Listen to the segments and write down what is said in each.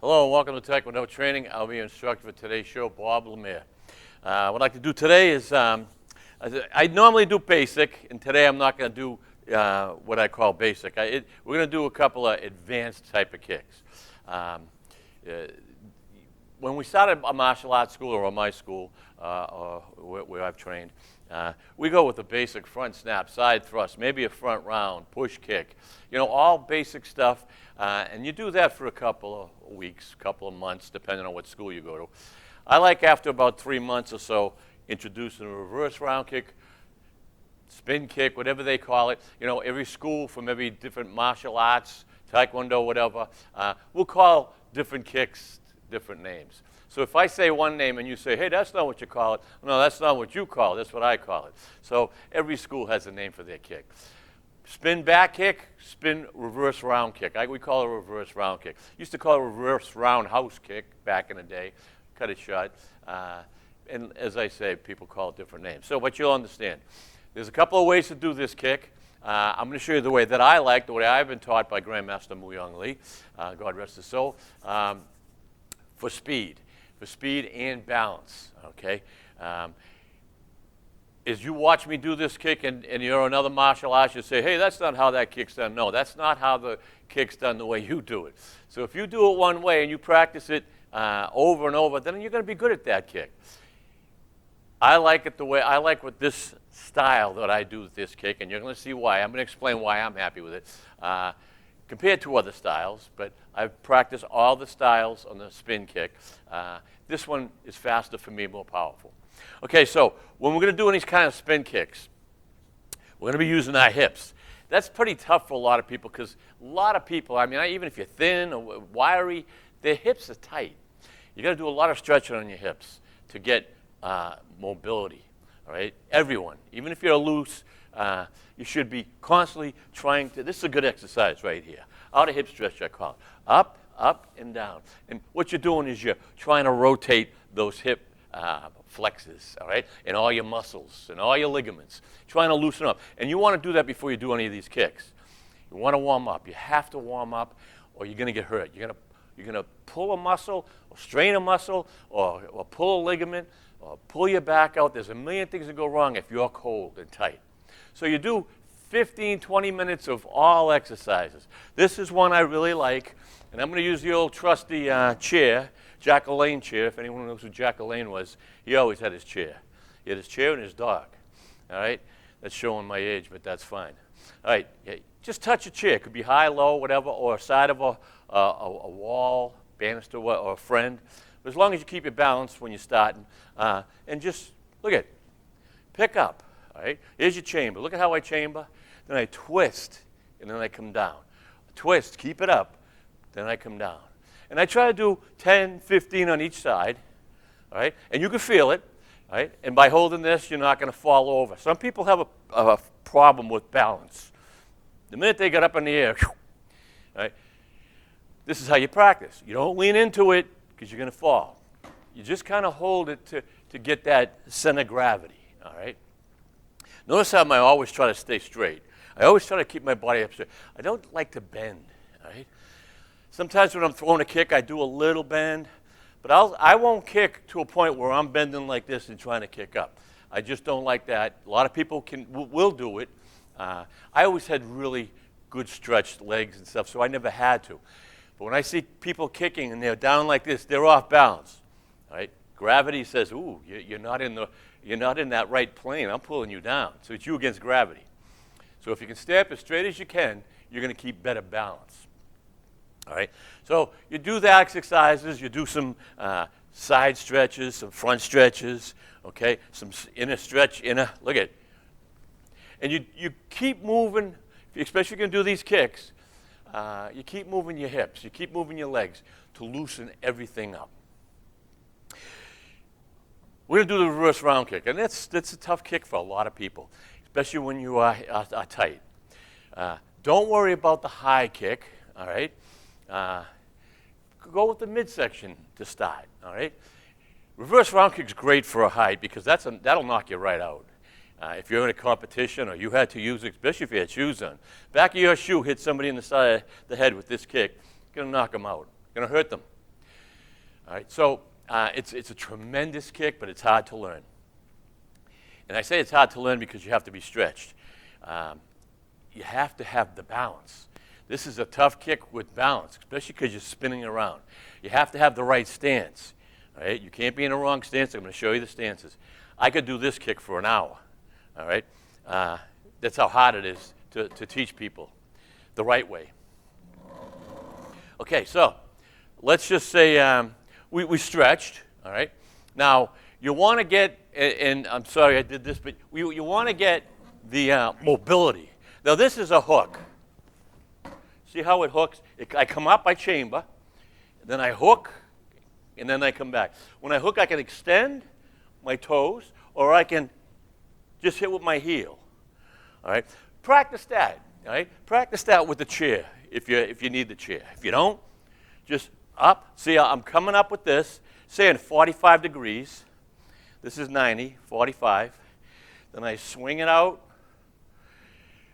Hello and welcome to Taekwondo Training. I'll be your instructor for today's show, Bob Lemire. What I'd like to do today is, I normally do basic, and today I'm not going to do what I call basic. We're going to do a couple of advanced type of kicks. When we started a martial arts school, or my school, or where I've trained, we go with a basic front snap, side thrust, maybe a front round, push kick, all basic stuff. And you do that for a couple of weeks, couple of months, depending on what school you go to. I like, after about 3 months or so, introducing a reverse round kick, spin kick, whatever they call it. Every school from every different martial arts, Taekwondo, whatever, we'll call different kicks different names. So if I say one name and you say, hey, that's not what you call it, no, that's not what you call it, that's what I call it. So every school has a name for their kick. Spin back kick, spin reverse round kick. We call it a reverse round kick. Used to call it a reverse roundhouse kick back in the day. Cut it short. And as I say, people call it different names. So, but you'll understand. There's a couple of ways to do this kick. I'm going to show you the way that I like, the way I've been taught by Grandmaster Mu Young Lee, God rest his soul, for speed and balance, okay? As you watch me do this kick and you're another martial artist, you say, hey, that's not how that kick's done. No, that's not how the kick's done the way you do it. So if you do it one way and you practice it over and over, then you're going to be good at that kick. I like it the way, I like with this style that I do this kick, and you're going to see why. I'm going to explain why I'm happy with it compared to other styles, but I've practiced all the styles on the spin kick. This one is faster for me, more powerful. Okay, so when we're going to do these kind of spin kicks, we're going to be using our hips. That's pretty tough for a lot of people because a lot of people, even if you're thin or wiry, their hips are tight. You got to do a lot of stretching on your hips to get mobility, all right? Everyone, even if you're loose, you should be constantly trying to, this is a good exercise right here. Outer hip stretch, I call it. Up, up, and down. And what you're doing is you're trying to rotate those hip flexors, all right, and all your muscles and all your ligaments, trying to loosen up. And you want to do that before you do any of these kicks. You want to warm up. You have to warm up or you're going to get hurt. You're going to pull a muscle or strain a muscle or pull a ligament or pull your back out. There's a million things that go wrong if you're cold and tight. So you do 15, 20 minutes of all exercises. This is one I really like, and I'm going to use the old trusty chair, Jack LaLanne chair. If anyone knows who Jack LaLanne was, he always had his chair. He had his chair and his dog, all right? That's showing my age, but that's fine. All right, yeah, just touch a chair. It could be high, low, whatever, or a side of a wall, banister, or a friend. But as long as you keep your balance when you're starting, and just, look at it, pick up, all right? Here's your chamber. Look at how I chamber. Then I twist, and then I come down. Twist, keep it up, then I come down. And I try to do 10, 15 on each side, all right? And you can feel it, all right? And by holding this, you're not going to fall over. Some people have a problem with balance. The minute they get up in the air, all right? This is how you practice. You don't lean into it because you're going to fall. You just kind of hold it to get that center of gravity, all right? Notice how I always try to stay straight. I always try to keep my body up straight. I don't like to bend, all right? Sometimes when I'm throwing a kick, I do a little bend, but I won't kick to a point where I'm bending like this and trying to kick up. I just don't like that. A lot of people will do it. I always had really good stretched legs and stuff, so I never had to. But when I see people kicking and they're down like this, they're off balance, right? Gravity says, ooh, you're not in that right plane. I'm pulling you down. So it's you against gravity. So if you can stay up as straight as you can, you're going to keep better balance. All right, so you do the exercises, you do some side stretches, some front stretches, okay, some inner stretch, look at it. And you keep moving, especially if you're going to do these kicks, you keep moving your hips, you keep moving your legs to loosen everything up. We're going to do the reverse round kick, and that's a tough kick for a lot of people, especially when you are tight. Don't worry about the high kick, all right? Go with the midsection to start, all right? Reverse round kick is great for a height because that'll knock you right out. If you're in a competition or you had to use it, especially if you had shoes on, back of your shoe hit somebody in the side of the head with this kick, it's going to knock them out. It's going to hurt them. All right, so it's a tremendous kick, but it's hard to learn. And I say it's hard to learn because you have to be stretched. You have to have the balance. This is a tough kick with balance, especially because you're spinning around. You have to have the right stance. All right? You can't be in the wrong stance. I'm going to show you the stances. I could do this kick for an hour. All right? That's how hard it is to teach people the right way. Okay, so let's just say we stretched. All right? Now, you want to get, and I'm sorry I did this, but you want to get the mobility. Now, this is a hook. See how it hooks? I come up, I chamber, then I hook, and then I come back. When I hook, I can extend my toes, or I can just hit with my heel. All right? Practice that. All right? Practice that with the chair if you need the chair. If you don't, just up. See, I'm coming up with this, saying 45 degrees. This is 90, 45. Then I swing it out.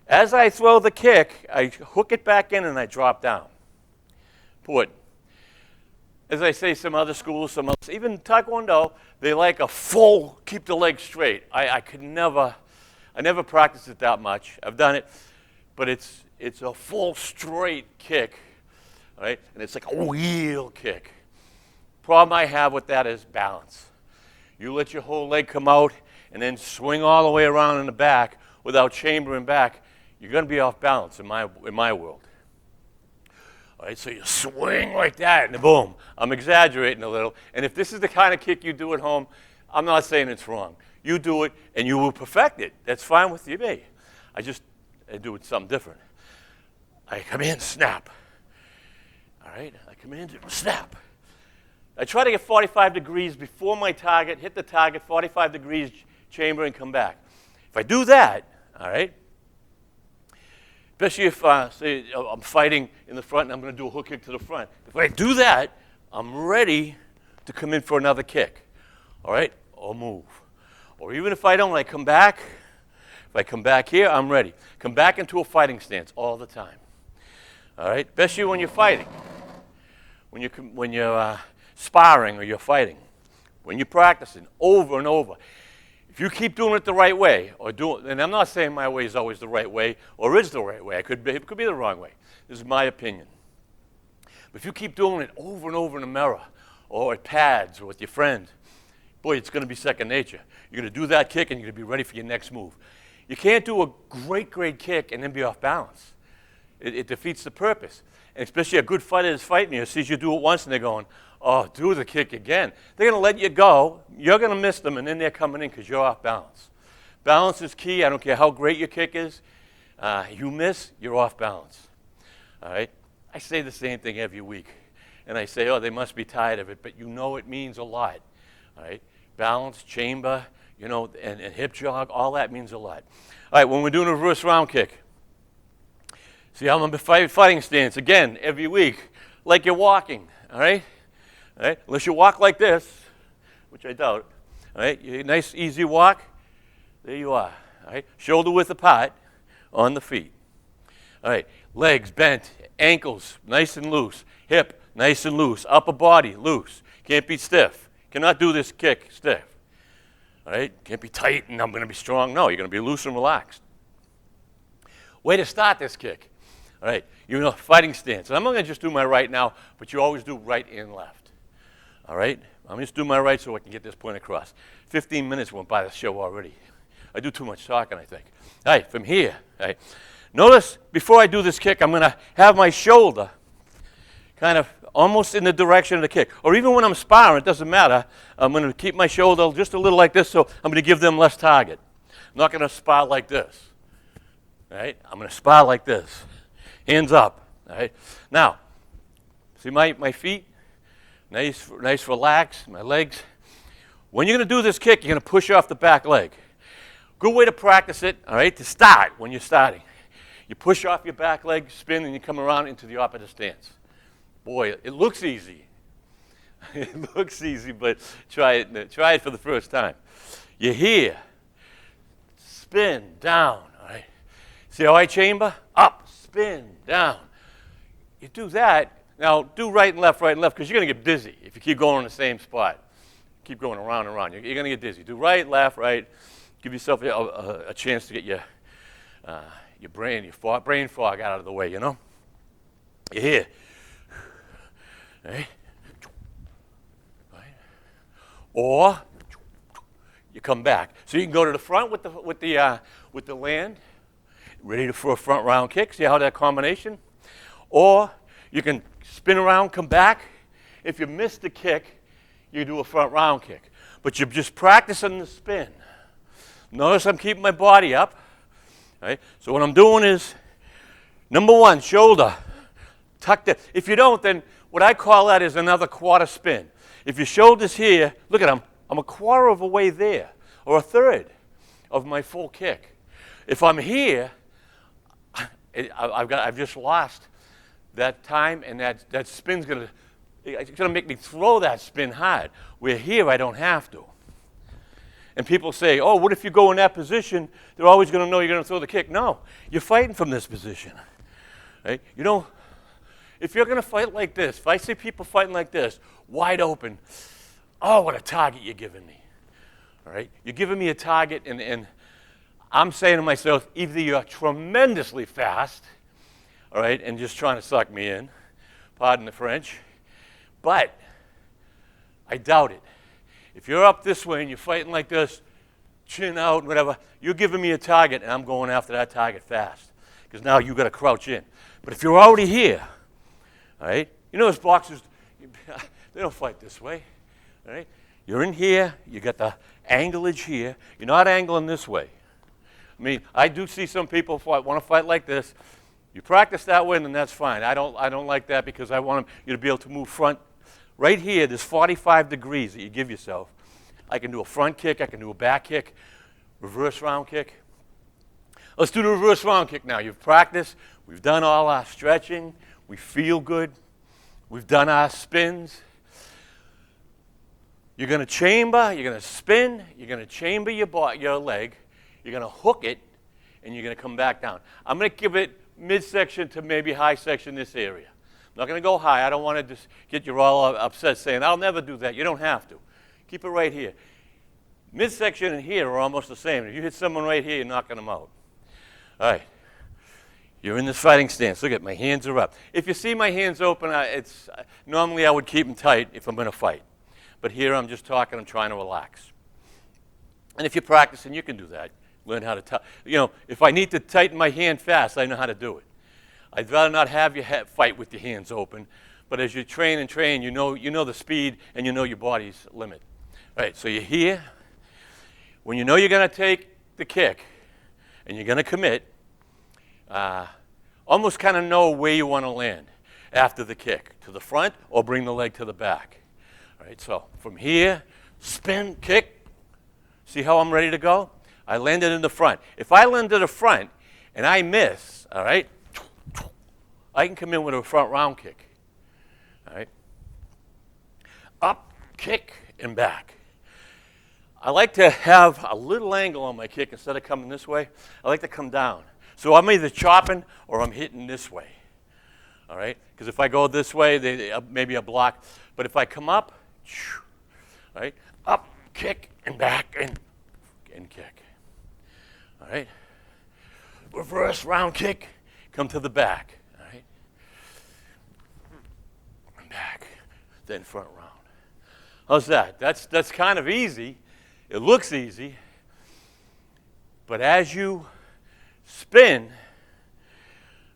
As I throw the kick, I hook it back in and I drop down. Put. As I say, some other schools, even Taekwondo, they like a full, keep the leg straight. I never practiced it that much. I've done it, but it's a full straight kick, right? And it's like a wheel kick. Problem I have with that is balance. You let your whole leg come out and then swing all the way around in the back without chambering back. You're going to be off balance in my world. All right, so you swing like that, and boom. I'm exaggerating a little. And if this is the kind of kick you do at home, I'm not saying it's wrong. You do it, and you will perfect it. That's fine with you, me. I do it something different. I come in, snap. All right, I come in, snap. I try to get 45 degrees before my target, hit the target, 45 degrees chamber, and come back. If I do that, all right, especially if, say, I'm fighting in the front and I'm going to do a hook kick to the front. If I do that, I'm ready to come in for another kick, all right, or move. Or even if I don't, I come back. If I come back here, I'm ready. Come back into a fighting stance all the time, all right, especially when you're fighting, when you're sparring or you're fighting, when you're practicing over and over. If you keep doing it the right way, and I'm not saying my way is always the right way or is the right way. It could be the wrong way. This is my opinion. But if you keep doing it over and over in the mirror or at pads or with your friend, boy, it's going to be second nature. You're going to do that kick and you're going to be ready for your next move. You can't do a great kick and then be off balance. It defeats the purpose. And especially a good fighter is fighting you, sees you do it once and they're going, oh, do the kick again. They're going to let you go. You're going to miss them, and then they're coming in because you're off balance. Balance is key. I don't care how great your kick is. You miss, you're off balance. All right? I say the same thing every week. And I say, oh, they must be tired of it. But you know it means a lot. All right? Balance, chamber, and hip jog, all that means a lot. All right, when we're doing a reverse round kick, see, I'm in a fighting stance, again, every week, like you're walking. All right? All right? Unless you walk like this, which I doubt. All right? Nice, easy walk. There you are. All right? Shoulder width apart on the feet. All right? Legs bent, ankles nice and loose, hip nice and loose, upper body loose. Can't be stiff. Cannot do this kick stiff. All right? Can't be tight and I'm going to be strong. No, you're going to be loose and relaxed. Way to start this kick. All right? You're in a fighting stance. And I'm not going to just do my right now, but you always do right and left. All right? I'm just doing my right so I can get this point across. 15 minutes went by the show already. I do too much talking, I think. All right, from here. All right. Notice, before I do this kick, I'm going to have my shoulder kind of almost in the direction of the kick. Or even when I'm sparring, it doesn't matter. I'm going to keep my shoulder just a little like this, so I'm going to give them less target. I'm not going to spar like this. All right? I'm going to spar like this. Hands up. All right? Now, see my feet? Nice, relaxed, my legs. When you're going to do this kick, you're going to push off the back leg. Good way to practice it, all right, to start when you're starting. You push off your back leg, spin, and you come around into the opposite stance. Boy, it looks easy. It looks easy, but try it for the first time. You're here. Spin, down, all right. See how I chamber? Up, spin, down. You do that, Now, do right and left, because you're going to get dizzy if you keep going in the same spot. Keep going around and around. You're going to get dizzy. Do right, left, right. Give yourself a chance to get your brain fog out of the way, you know? You're here. Right? Or you come back. So you can go to the front with the land, ready for a front round kick. See how that combination? Or you can spin around, come back. If you miss the kick, you do a front round kick. But you're just practicing the spin. Notice I'm keeping my body up. Right? So what I'm doing is, number one, shoulder. Tuck that. If you don't, then what I call that is another quarter spin. If your shoulder's here, look at them. I'm a quarter of a way there, or a third of my full kick. If I'm here, I've just lost that time, and that spin's it's gonna make me throw that spin hard. Where here, I don't have to. And people say, oh, what if you go in that position? They're always gonna know you're gonna throw the kick. No, you're fighting from this position. Right? You know, if you're gonna fight like this, if I see people fighting like this, wide open, oh, what a target you're giving me. All right? You're giving me a target, and I'm saying to myself, either you're tremendously fast, all right, and just trying to suck me in, pardon the French, but I doubt it. If you're up this way and you're fighting like this, chin out, whatever, you're giving me a target, and I'm going after that target fast, because now you've got to crouch in. But if you're already here, all right, you know, as boxers, they don't fight this way. All right? You're in here. You got the anglage here. You're not angling this way. I mean, I do see some people want to fight like this. You practice that way, and that's fine. I don't like that, because I want you to be able to move front. Right here, there's 45 degrees that you give yourself. I can do a front kick. I can do a back kick, reverse round kick. Let's do the reverse round kick now. You've practiced. We've done all our stretching. We feel good. We've done our spins. You're going to chamber, you're going to spin, you're going to chamber your leg, you're going to hook it, and you're going to come back down. I'm going to give it midsection to maybe high section this area. I'm not going to go high. I don't want to just get you all upset saying, I'll never do that. You don't have to. Keep it right here. Midsection and here are almost the same. If you hit someone right here, you're knocking them out. All right. You're in this fighting stance. Look at my hands are up. If you see my hands open, normally I would keep them tight if I'm going to fight. But here I'm just talking, I'm trying to relax. And if you're practicing, you can do that. Learn how to, if I need to tighten my hand fast, I know how to do it. I'd rather not have you fight with your hands open, but as you train and train, you know the speed and you know your body's limit. All right, so you're here. When you know you're going to take the kick and you're going to commit, almost kind of know where you want to land after the kick, to the front or bring the leg to the back. All right, so from here, spin, kick. See how I'm ready to go? I landed in the front. If I land to the front and I miss, all right, I can come in with a front round kick. All right. Up, kick, and back. I like to have a little angle on my kick instead of coming this way. I like to come down. So I'm either chopping or I'm hitting this way. All right? Because if I go this way, maybe a block. But if I come up, all right, up, kick, and back, and kick. All right? Reverse round kick, come to the back. All right? Back, then front round. How's that? That's kind of easy. It looks easy. But as you spin,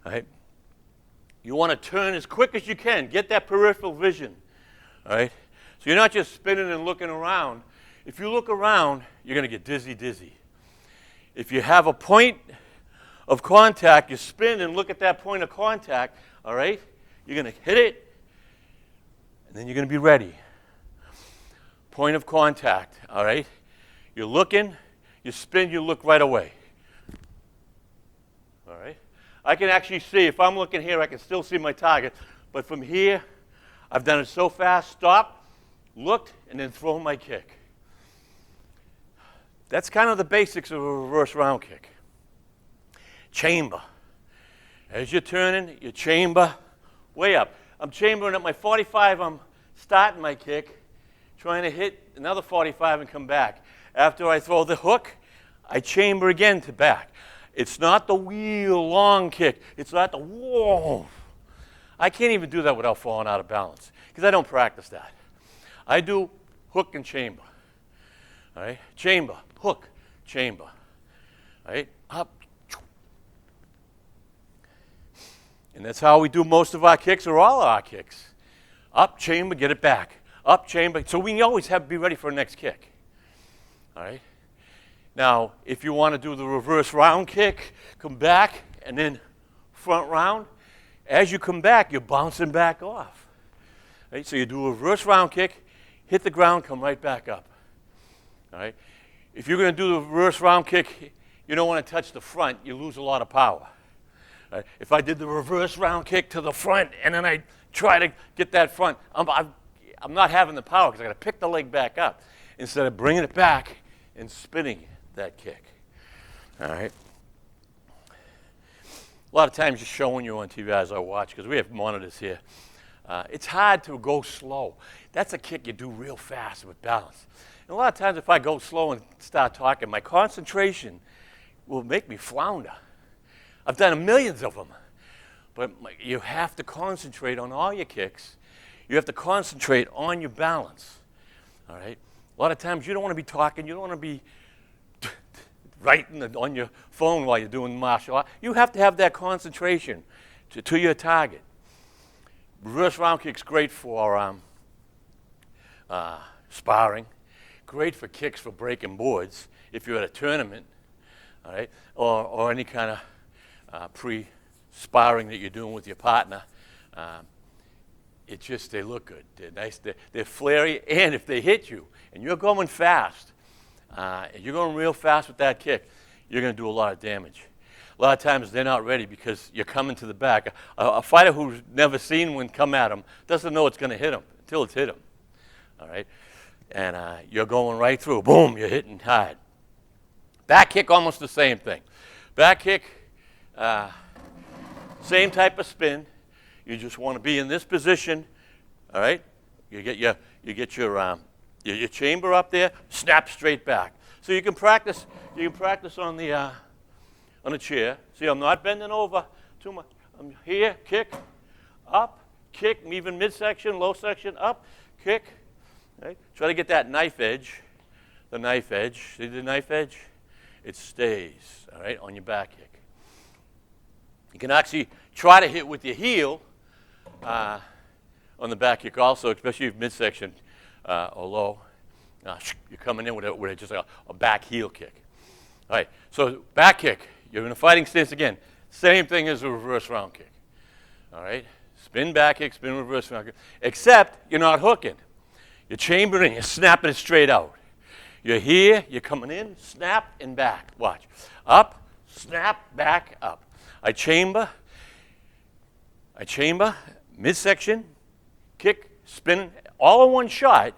all right, you want to turn as quick as you can. Get that peripheral vision. All right? So you're not just spinning and looking around. If you look around, you're going to get dizzy. If you have a point of contact, you spin and look at that point of contact, all right? You're going to hit it, and then you're going to be ready. Point of contact, all right? You're looking, you spin, you look right away. All right? I can actually see, if I'm looking here, I can still see my target. But from here, I've done it so fast, stop, looked, and then throw my kick. That's kind of the basics of a reverse round kick. Chamber. As you're turning, you chamber way up. I'm chambering at my 45, I'm starting my kick, trying to hit another 45 and come back. After I throw the hook, I chamber again to back. It's not the wheel long kick. It's not the whoa. I can't even do that without falling out of balance because I don't practice that. I do hook and chamber. All right? Chamber, hook, chamber. All right? Up. And that's how we do most of our kicks or all our kicks. Up, chamber, get it back. Up, chamber. So we always have to be ready for the next kick. All right? Now, if you want to do the reverse round kick, come back, and then front round. As you come back, you're bouncing back off. Right? So you do a reverse round kick, hit the ground, come right back up. All right? If you're going to do the reverse round kick, you don't want to touch the front. You lose a lot of power. Right? If I did the reverse round kick to the front, and then I try to get that front, I'm not having the power because I got to pick the leg back up instead of bringing it back and spinning that kick. All right? A lot of times just showing you on TV as I watch, because we have monitors here. It's hard to go slow. That's a kick you do real fast with balance. And a lot of times if I go slow and start talking, my concentration will make me flounder. I've done millions of them. But you have to concentrate on all your kicks. You have to concentrate on your balance. All right? A lot of times you don't want to be talking. You don't want to be writing on your phone while you're doing martial art. You have to have that concentration to your target. Reverse round kick's great for sparring. Great for kicks for breaking boards if you're at a tournament, all right, or any kind of pre-sparring that you're doing with your partner. They look good. They're nice. They're flary, and if they hit you and you're going fast, and you're going real fast with that kick, you're going to do a lot of damage. A lot of times they're not ready because you're coming to the back. A fighter who's never seen one come at him doesn't know it's going to hit him until it's hit him. All right? And you're going right through. Boom, you're hitting hard. Back kick, almost the same thing. Back kick, same type of spin. You just want to be in this position. All right? You get your chamber up there, snap straight back. So you can practice on the chair. See, I'm not bending over too much. I'm here, kick, up, kick, even midsection, low section, up, kick. Right? Try to get that knife edge, the knife edge. See the knife edge? It stays, all right, on your back kick. You can actually try to hit with your heel on the back kick also, especially if midsection or low. You're coming in with just a back heel kick. All right, so back kick. You're in a fighting stance again. Same thing as a reverse round kick. All right, spin back kick, spin reverse round kick. Except you're not hooking. You're chambering, you're snapping it straight out. You're here, you're coming in, snap, and back. Watch. Up, snap, back, up. I chamber, midsection, kick, spin, all in one shot.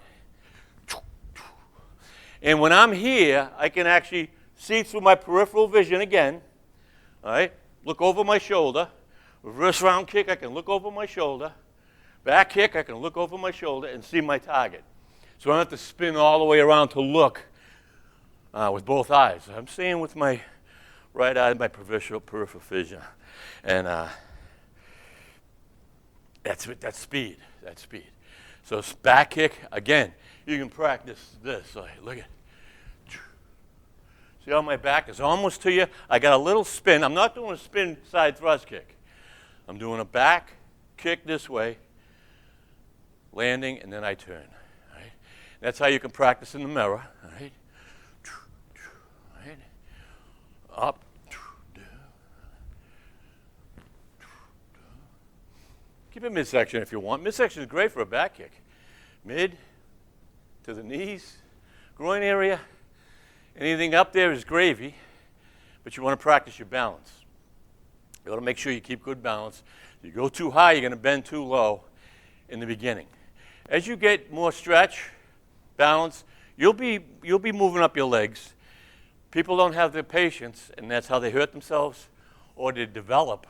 And when I'm here, I can actually see through my peripheral vision again. All right? Look over my shoulder. Reverse round kick, I can look over my shoulder. Back kick, I can look over my shoulder and see my target. So I don't have to spin all the way around to look with both eyes. I'm seeing with my right eye, my peripheral vision. And that's speed. That's speed. So back kick, again, you can practice this. Look at. See how my back is almost to you? I got a little spin. I'm not doing a spin side thrust kick. I'm doing a back kick this way, landing, and then I turn. All right? That's how you can practice in the mirror. All right? All right? Up. Keep it midsection if you want. Midsection is great for a back kick. Mid to the knees, groin area. Anything up there is gravy, but you want to practice your balance. You want to make sure you keep good balance. If you go too high, you're going to bend too low in the beginning. As you get more stretch, balance, you'll be moving up your legs. People don't have the patience, and that's how they hurt themselves or they develop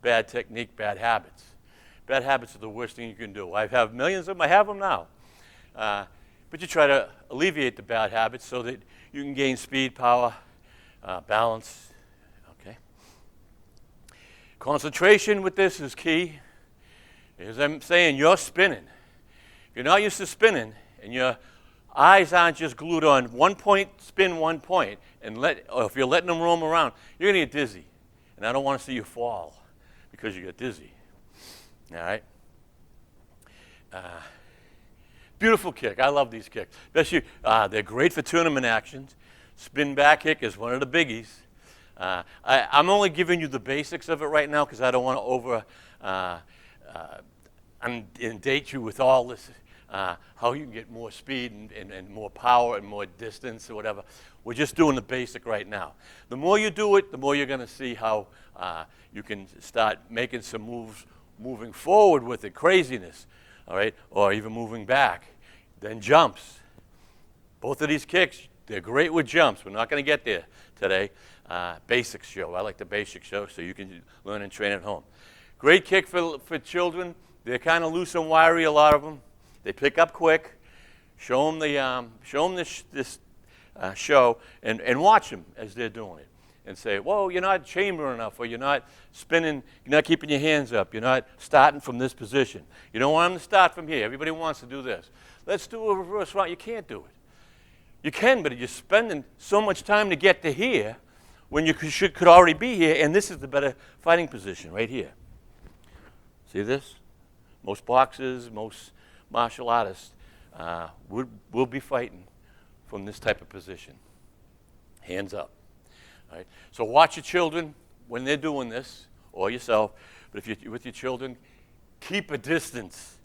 bad technique, bad habits. Bad habits are the worst thing you can do. I have millions of them. I have them now. But you try to alleviate the bad habits so that you can gain speed, power, balance. Okay. Concentration with this is key. As I'm saying, you're spinning. If you're not used to spinning and your eyes aren't just glued on one point, spin one point, or if you're letting them roam around, you're going to get dizzy. And I don't want to see you fall because you get dizzy. All right? Beautiful kick. I love these kicks. Especially, they're great for tournament actions. Spin back kick is one of the biggies. I'm only giving you the basics of it right now because I don't want to inundate you with all this, how you can get more speed and more power and more distance or whatever. We're just doing the basic right now. The more you do it, the more you're going to see how you can start making some moves, moving forward with it, craziness, all right, or even moving back. Then jumps. Both of these kicks, they're great with jumps. We're not going to get there today. Basics show. I like the basic show so you can learn and train at home. Great kick for children. They're kind of loose and wiry, a lot of them. They pick up quick. Show them this show and watch them as they're doing it. And say, whoa, you're not chambering enough, or you're not spinning, you're not keeping your hands up, you're not starting from this position. You don't want them to start from here. Everybody wants to do this. Let's do a reverse round. You can't do it. You can, but you're spending so much time to get to here when you could already be here, and this is the better fighting position right here. See this? Most boxers, most martial artists will be fighting from this type of position. Hands up. All right? So watch your children when they're doing this, or yourself, but if you're with your children, keep a distance.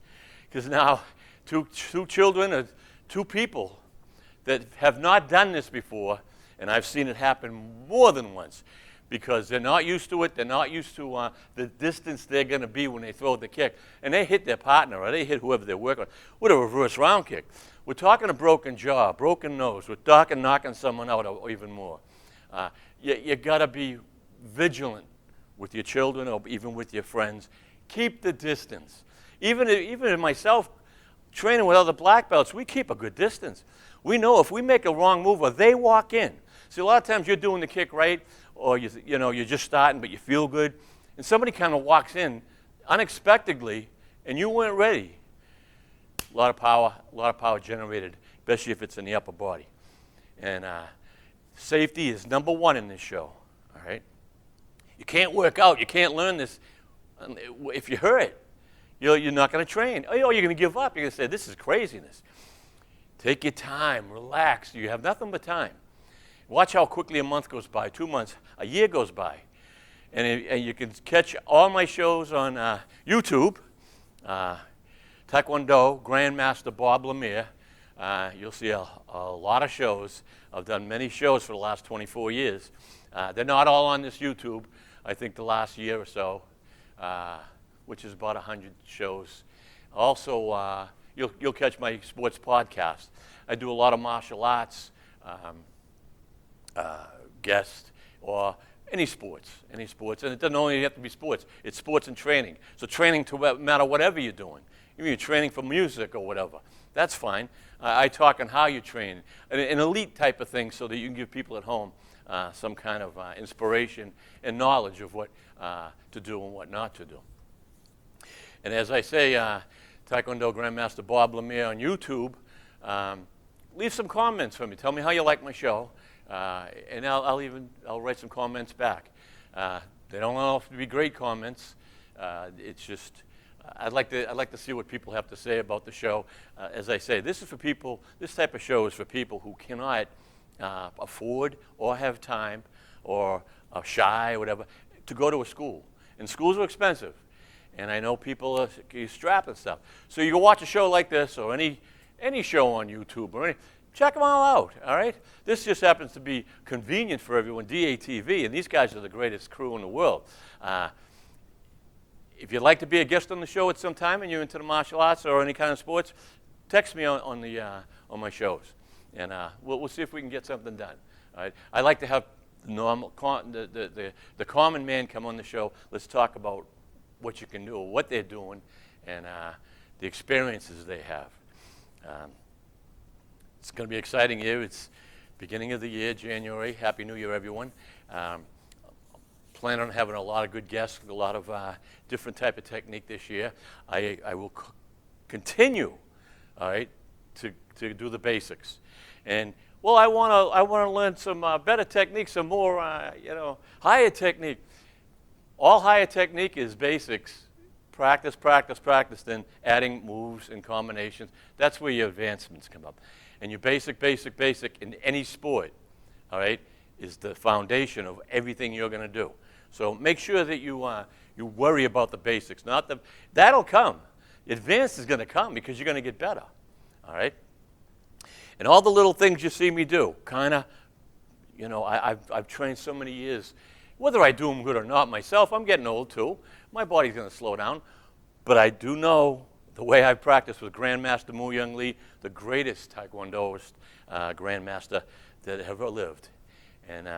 Because now, two children are two people that have not done this before, and I've seen it happen more than once, because they're not used to it, they're not used to the distance they're going to be when they throw the kick, and they hit their partner, or they hit whoever they're working on, with a reverse round kick. We're talking a broken jaw, broken nose, we're talking knocking someone out or even more. You got to be vigilant with your children or even with your friends. Keep the distance. Even myself, training with other black belts, we keep a good distance. We know if we make a wrong move or they walk in. See, a lot of times you're doing the kick right, or you're just starting, but you feel good, and somebody kind of walks in unexpectedly, and you weren't ready. A lot of power generated, especially if it's in the upper body. And safety is number one in this show, all right? You can't work out. You can't learn this if you hurt. You're not going to train. Oh, you're going to give up. You're going to say, this is craziness. Take your time. Relax. You have nothing but time. Watch how quickly a month goes by, 2 months, a year goes by. And you can catch all my shows on YouTube, Taekwondo, Grandmaster Bob Lemire. You'll see a lot of shows. I've done many shows for the last 24 years. They're not all on this YouTube. I think the last year or so, which is about 100 shows. Also, you'll catch my sports podcast. I do a lot of martial arts guests or any sports. And it doesn't only have to be sports. It's sports and training. So training to matter whatever you're doing. Even you're training for music or whatever. That's fine. I talk on how you train, an elite type of thing, so that you can give people at home some kind of inspiration and knowledge of what to do and what not to do. And as I say, Taekwondo Grandmaster Bob Lemire on YouTube, leave some comments for me. Tell me how you like my show, and I'll write some comments back. They don't have to be great comments. It's just I'd like to see what people have to say about the show. As I say, this is for people. This type of show is for people who cannot afford or have time or are shy or whatever to go to a school. And schools are expensive. And I know people are strapped and stuff. So you can watch a show like this or any show on YouTube or check them all out, all right? This just happens to be convenient for everyone, DATV, and these guys are the greatest crew in the world. If you'd like to be a guest on the show at some time and you're into the martial arts or any kind of sports, text me on my shows, and we'll see if we can get something done. All right? I like to have the common man come on the show. Let's talk about what you can do, what they're doing, and the experiences they have. It's going to be an exciting year. It's beginning of the year, January. Happy New Year, everyone. Plan on having a lot of good guests, a lot of different type of technique this year. I will continue, all right, to do the basics. And well, I want to learn some better techniques, some more, higher technique. All higher technique is basics. Practice, practice, practice, then adding moves and combinations. That's where your advancements come up. And your basic in any sport, all right, is the foundation of everything you're going to do. So make sure that you worry about the basics. That'll come. Advanced is going to come because you're going to get better, all right? And all the little things you see me do, kind of, I've trained so many years. Whether I do them good or not myself, I'm getting old too. My body's going to slow down. But I do know the way I practice with Grandmaster Mu Young Lee, the greatest Taekwondoist Grandmaster that ever lived. And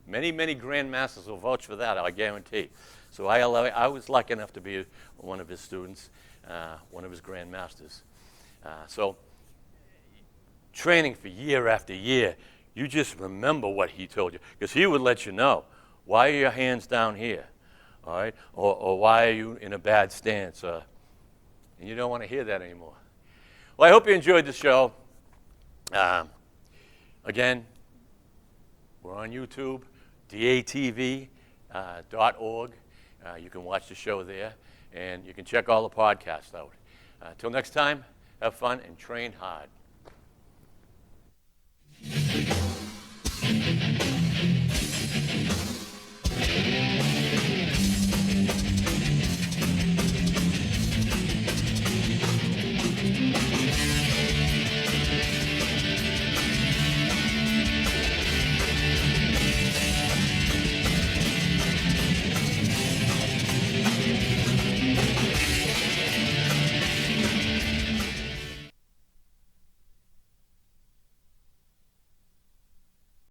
many, many Grandmasters will vouch for that, I guarantee. So I was lucky enough to be one of his students, one of his Grandmasters. So training for year after year, you just remember what he told you. Because he would let you know, why are your hands down here? All right? Or why are you in a bad stance? And you don't want to hear that anymore. Well, I hope you enjoyed the show. Again, we're on YouTube, datv.org. You can watch the show there, and you can check all the podcasts out. Till next time, have fun and train hard.